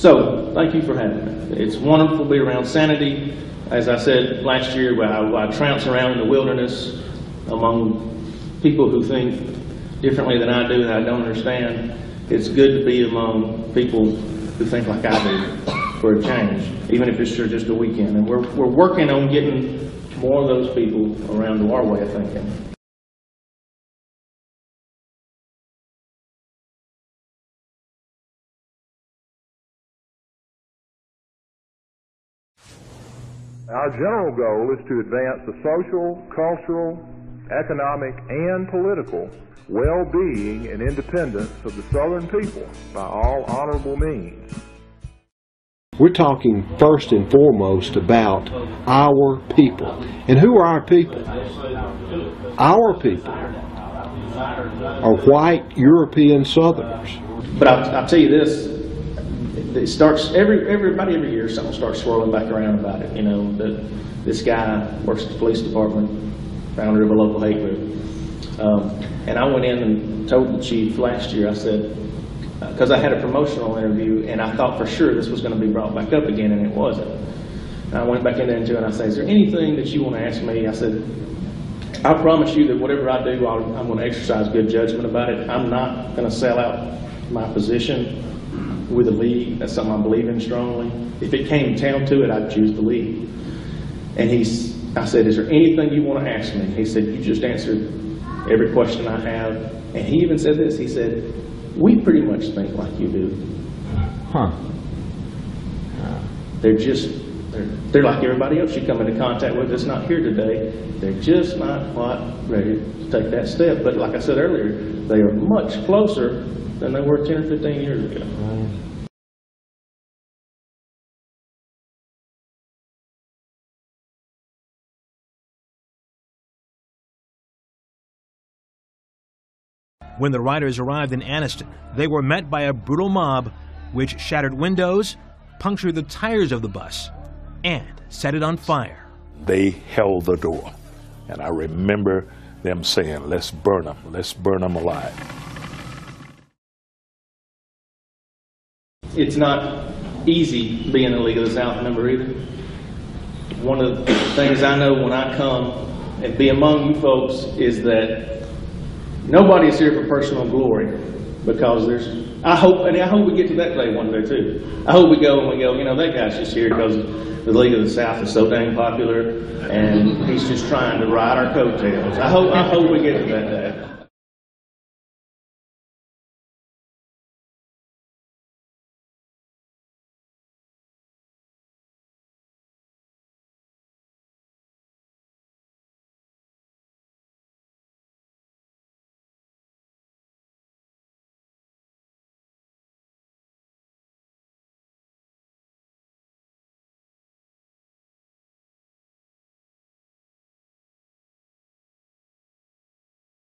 So, thank you for having me. It's wonderful to be around sanity. As I said last year, I trounce around in the wilderness among people who think differently than I do, that I don't understand. It's good to be among people who think like I do for a change, even if it's just a weekend. And we're working on getting more of those people around to our way of thinking. Our general goal is to advance the social, cultural, economic, and political well-being and independence of the Southern people by all honorable means. We're talking first and foremost about our people. And who are our people? Our people are white European Southerners. But I'll tell you this, it starts, everybody every year something starts swirling back around about it. You know, this guy works at the police department, founder of a local hate group. And I went in and told the chief last year, I said, because I had a promotional interview and I thought for sure this was going to be brought back up again, and it wasn't. And I went back in there and I said, is there anything that you want to ask me? I said, I promise you that whatever I do, I'm going to exercise good judgment about it. I'm not going to sell out my position with the league. That's something I believe in strongly. If it came down to it, I'd choose the league. And I said, is there anything you want to ask me? He said, you just answered every question I have. And he even said this, he said, we pretty much think like you do. Huh. They're like everybody else you come into contact with that's not here today. They're just not quite ready to take that step. But like I said earlier, they are much closer than they were 10 or 15 years ago. When the riders arrived in Anniston, they were met by a brutal mob which shattered windows, punctured the tires of the bus, and set it on fire. They held the door, and I remember them saying, let's burn them alive. It's not easy being a League of the South member either. One of the things I know when I come and be among you folks is that nobody's here for personal glory, because I hope we get to that day one day too. I hope we go and we go, you know, that guy's just here because the League of the South is so dang popular and he's just trying to ride our coattails. I hope we get to that day.